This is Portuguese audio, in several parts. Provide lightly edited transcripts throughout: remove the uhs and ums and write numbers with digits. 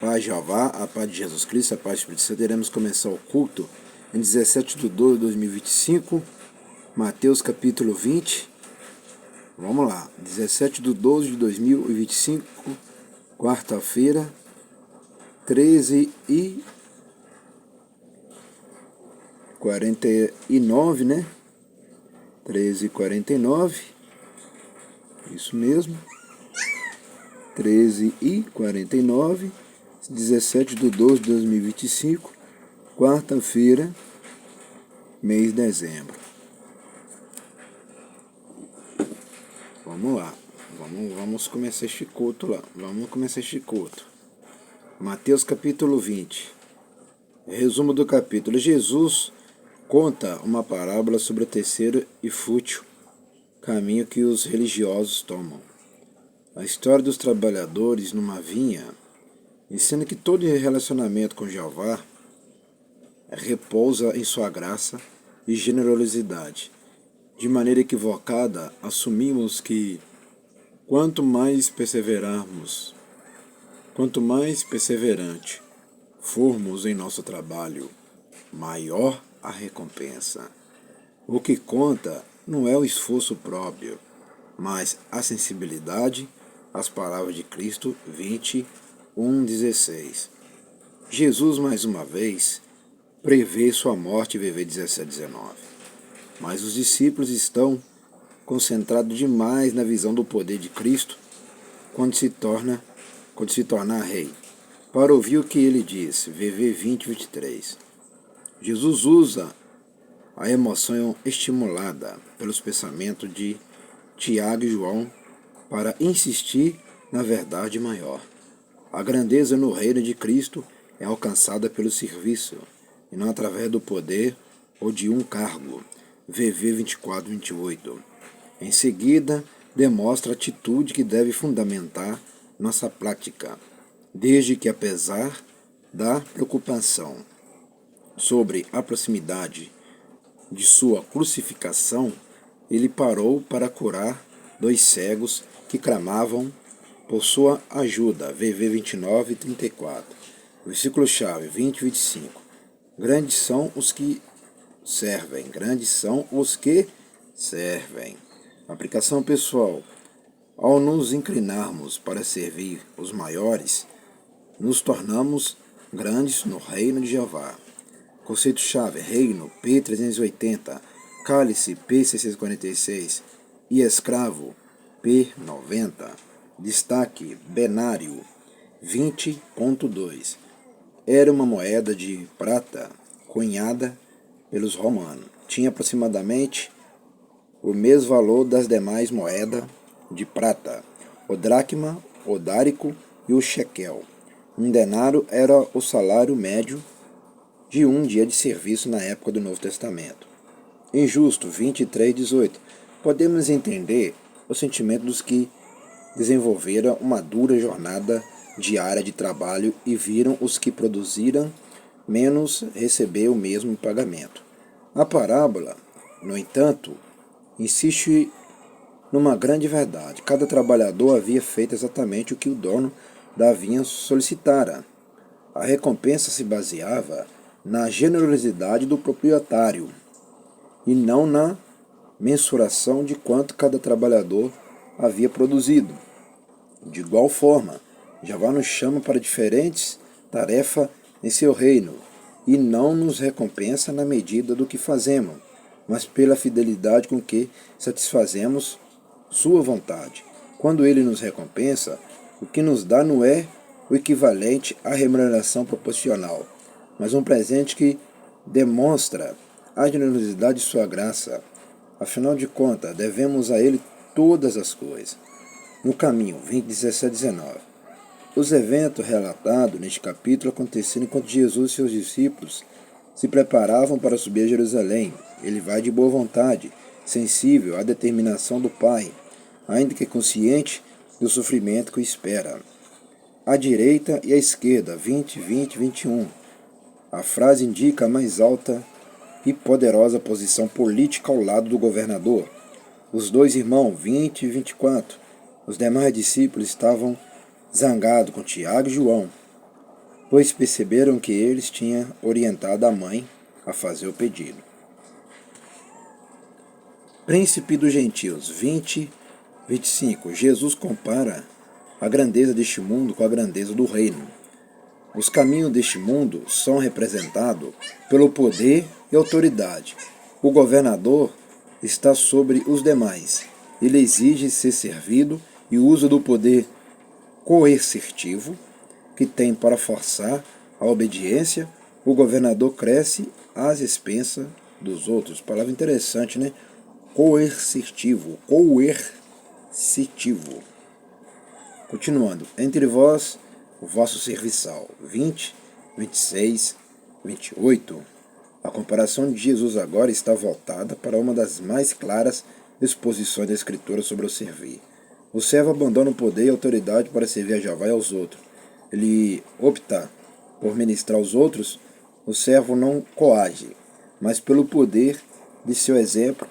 Paz de Jeová, a paz de Jesus Cristo, a paz do Espírito Santo. Iremos começar o culto em 17/12/2025, Mateus capítulo 20. Vamos lá, 17/12/2025, quarta-feira, 13h49, né? 13h49, isso mesmo, 13h49, 17/12/2025, quarta-feira, mês de dezembro. Vamos lá, vamos começar este culto lá. Mateus capítulo 20. Resumo do capítulo. Jesus conta uma parábola sobre o terceiro e fútil caminho que os religiosos tomam. A história dos trabalhadores numa vinha ensina que todo relacionamento com Jeová repousa em sua graça e generosidade. De maneira equivocada, assumimos que quanto mais perseverante formos em nosso trabalho, maior a recompensa. O que conta não é o esforço próprio, mas a sensibilidade às palavras de Cristo 21:16. Jesus, mais uma vez, prevê sua morte em VV 17:19. Mas os discípulos estão concentrados demais na visão do poder de Cristo quando se tornar rei, para ouvir o que ele diz, VV 20:23. Jesus usa a emoção estimulada pelos pensamentos de Tiago e João para insistir na verdade maior. A grandeza no reino de Cristo é alcançada pelo serviço, e não através do poder ou de um cargo, VV 24:28. Em seguida, demonstra a atitude que deve fundamentar nossa prática, desde que, apesar da preocupação sobre a proximidade de sua crucificação, ele parou para curar 2 cegos que clamavam por sua ajuda, VV 29:34. Versículo-chave 20:25. Grandes são os que servem. Aplicação pessoal. Ao nos inclinarmos para servir os maiores, nos tornamos grandes no reino de Jeová. Conceito-chave: reino, P380, cálice, P646 e escravo, P90. Destaque: benário, 20.2. Era uma moeda de prata cunhada pelos romanos. Tinha aproximadamente o mesmo valor das demais moedas de prata, o dracma, o dárico e o shekel. Um denário era o salário médio de um dia de serviço na época do Novo Testamento. Injusto, 23:18. Podemos entender o sentimento dos que desenvolveram uma dura jornada diária de trabalho e viram os que produziram menos receber o mesmo pagamento. A parábola, no entanto, insiste numa grande verdade. Cada trabalhador havia feito exatamente o que o dono da vinha solicitara. A recompensa se baseava na generosidade do proprietário e não na mensuração de quanto cada trabalhador havia produzido. De igual forma, Jeová nos chama para diferentes tarefas em seu reino e não nos recompensa na medida do que fazemos, mas pela fidelidade com que satisfazemos sua vontade. Quando ele nos recompensa, o que nos dá não é o equivalente à remuneração proporcional, mas um presente que demonstra a generosidade de sua graça. Afinal de contas, devemos a ele todas as coisas. No caminho, 17:19. Os eventos relatados neste capítulo aconteceram enquanto Jesus e seus discípulos se preparavam para subir a Jerusalém. Ele vai de boa vontade, sensível à determinação do Pai, ainda que consciente do sofrimento que o espera. À direita e à esquerda, 20:20-21. A frase indica a mais alta e poderosa posição política ao lado do governador. Os 2 irmãos, 20 e 24. Os demais discípulos estavam zangados com Tiago e João. pois perceberam que eles tinham orientado a mãe a fazer o pedido. Príncipe dos gentios, 25. Jesus compara a grandeza deste mundo com a grandeza do reino. Os caminhos deste mundo são representados pelo poder e autoridade. O governador está sobre os demais. Ele exige ser servido e usa do poder coercitivo que tem para forçar a obediência. O governador cresce às expensas dos outros. Palavra interessante, né? Coercitivo. Coercitivo. Continuando. Entre vós, o vosso serviçal. 20, 26, 28. A comparação de Jesus agora está voltada para uma das mais claras exposições da Escritura sobre o servir. O servo abandona o poder e a autoridade para servir a Jeová e aos outros. Ele opta por ministrar aos outros. O servo não coage, mas pelo poder de seu exemplo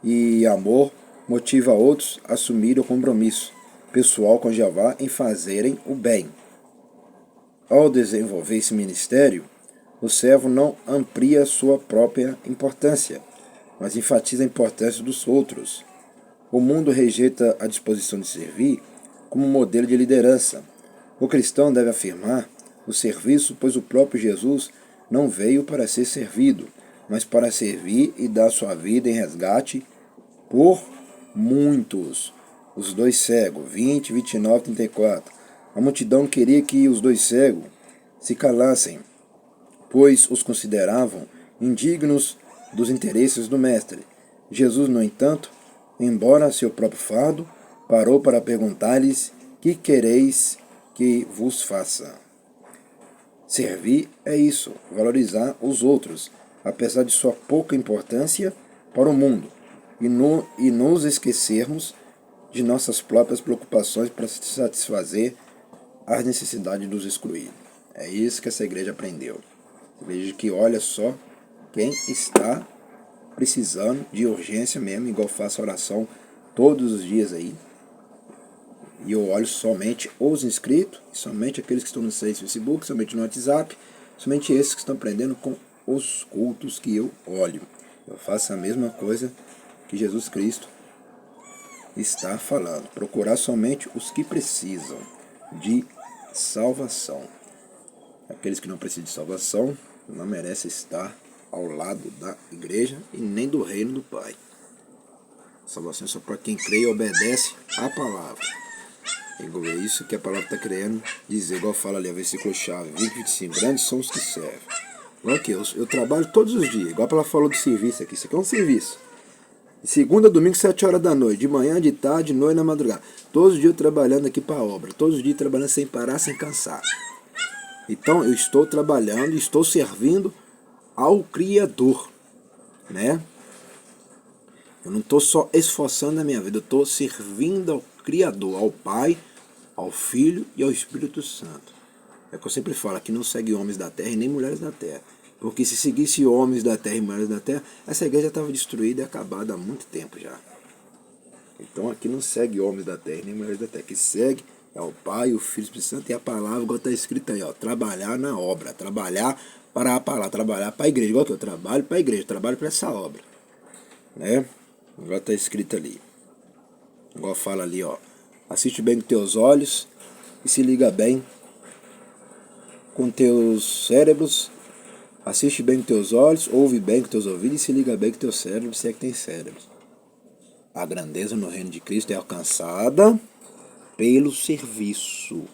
e amor motiva outros a assumirem o compromisso pessoal com Jeová em fazerem o bem. Ao desenvolver esse ministério, o servo não amplia sua própria importância, mas enfatiza a importância dos outros. O mundo rejeita a disposição de servir como modelo de liderança. O cristão deve afirmar o serviço, pois o próprio Jesus não veio para ser servido, mas para servir e dar sua vida em resgate por muitos. Os dois cegos, 20, 29, 34. A multidão queria que os dois cegos se calassem, pois os consideravam indignos dos interesses do mestre. Jesus, no entanto, embora seu próprio fardo, parou para perguntar-lhes: que quereis que vos faça? Servir é isso, valorizar os outros, apesar de sua pouca importância para o mundo, e nos esquecermos de nossas próprias preocupações para satisfazer as necessidades dos excluídos. É isso que essa igreja aprendeu. Veja que olha só quem está precisando de urgência mesmo, igual faço oração todos os dias aí. E eu olho somente os inscritos, somente aqueles que estão no Facebook, somente no WhatsApp, somente esses que estão aprendendo com os cultos que eu olho. Eu faço a mesma coisa que Jesus Cristo está falando. Procurar somente os que precisam de salvação. Aqueles que não precisam de salvação não merecem estar ao lado da igreja e nem do reino do Pai. Salvação é só para quem crê e obedece à palavra. É isso que a palavra está querendo dizer, igual fala ali, a versículo-chave 20, 25. Grandes são os que servem. Igual aqui, eu trabalho todos os dias, igual a palavra falou do serviço aqui. Isso aqui é um serviço. De segunda a domingo, 7 horas da noite, de manhã, de tarde, de noite, na madrugada. Todos os dias eu trabalhando aqui para a obra, todos os dias trabalhando sem parar, sem cansar. Então eu estou trabalhando, estou servindo ao Criador, né? Eu não estou só esforçando a minha vida, eu estou servindo ao Criador, ao Pai, ao Filho e ao Espírito Santo. É o que eu sempre falo, aqui não segue homens da terra e nem mulheres da terra. Porque se seguisse homens da terra e mulheres da terra, essa igreja já estava destruída e acabada há muito tempo já. Então aqui não segue homens da terra e nem mulheres da terra. Que segue é o Pai, o Filho e o Espírito Santo e a palavra, igual está escrito aí, ó, trabalhar na obra, trabalhar para a palavra, trabalhar para a igreja, igual que eu trabalho para a igreja, trabalho para essa obra, né? Igual está escrito ali, igual fala ali, ó, assiste bem com teus olhos e se liga bem com teus cérebros, assiste bem com teus olhos, ouve bem com teus ouvidos e se liga bem com teus cérebros, se é que tem cérebros. A grandeza no reino de Cristo é alcançada pelo serviço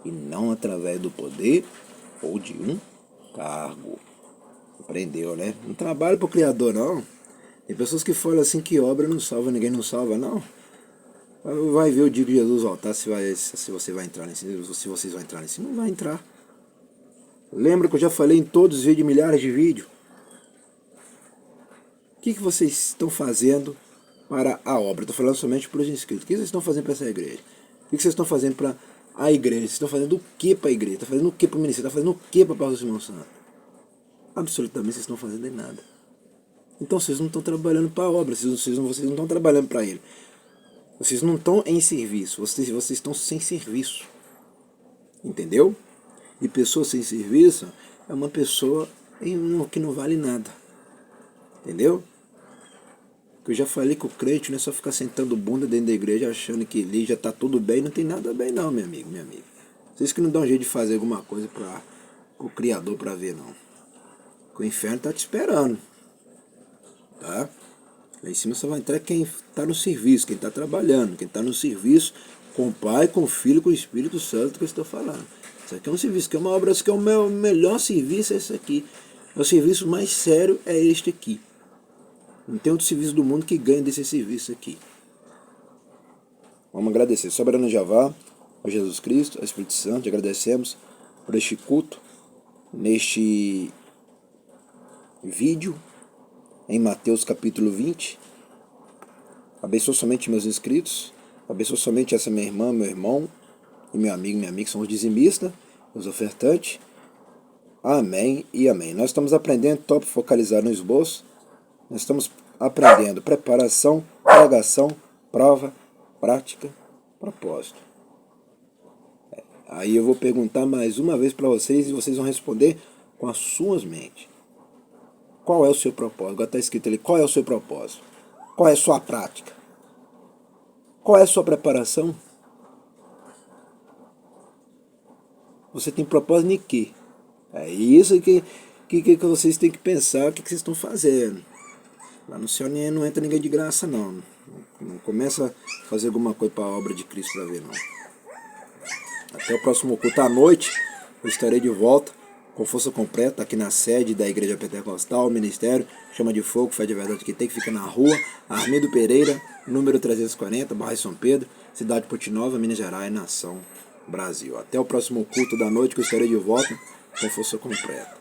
e não através do poder ou de um cargo. Aprendeu, né? Não trabalho para o Criador, não. Tem pessoas que falam assim que obra não salva, ninguém não salva, não. Vai ver o dia que Jesus voltar se você vai entrar nesse, se vocês vão entrar nesse. Não vai entrar. Lembra que eu já falei em todos os vídeos, milhares de vídeos? O que vocês estão fazendo para a obra? Estou falando somente para os inscritos. O que vocês estão fazendo para essa igreja? O que vocês estão fazendo para a igreja? Vocês estão fazendo o que para a igreja? Estão fazendo o que para o ministério? Estão fazendo o que para o Pastor Simão Santos? Absolutamente vocês estão fazendo nada. Então vocês não estão trabalhando para a obra, vocês não estão trabalhando para ele. Vocês não estão em serviço, vocês estão sem serviço. Entendeu? E pessoa sem serviço é uma pessoa que não vale nada. Entendeu? Que eu já falei que o crente não é só ficar sentando bunda dentro da igreja achando que ali já está tudo bem. Não tem nada bem não, meu amigo, minha amiga. Vocês que não dão jeito de fazer alguma coisa para o Criador para ver, não. Que o inferno está te esperando. Tá? Lá em cima só vai entrar quem está no serviço, quem está trabalhando, quem está no serviço com o Pai, com o Filho, com o Espírito Santo que eu estou falando. Isso aqui é um serviço, que é uma obra, isso aqui é o meu melhor serviço, é esse aqui. O serviço mais sério é este aqui. Não tem outro serviço do mundo que ganhe desse serviço aqui. Vamos agradecer. Soberano Jeová, ao Jesus Cristo, ao Espírito Santo, te agradecemos por este culto, neste vídeo, em Mateus capítulo 20. Abençoa somente meus inscritos, abençoa somente essa minha irmã, meu irmão, e meu amigo, minha amiga, são os dizimistas, os ofertantes. Amém e amém. Nós estamos aprendendo, top focalizar no esboço. Nós estamos aprendendo preparação, pregação, prova, prática, propósito. Aí eu vou perguntar mais uma vez para vocês e vocês vão responder com as suas mentes. Qual é o seu propósito? Agora está escrito ali, qual é o seu propósito? Qual é a sua prática? Qual é a sua preparação? Você tem propósito em quê? É isso que vocês têm que pensar, o que vocês estão fazendo. Lá no céu não entra ninguém de graça, não. Não começa a fazer alguma coisa para a obra de Cristo para ver, não. Até o próximo culto à noite, eu estarei de volta com força completa aqui na sede da Igreja Pentecostal, Ministério Chama de Fogo, Fé de Verdade que tem, que fica na rua Armindo Pereira, número 340, bairro São Pedro, cidade de Putinova, Minas Gerais, nação Brasil. Até o próximo culto da noite que eu estarei de volta com força completa.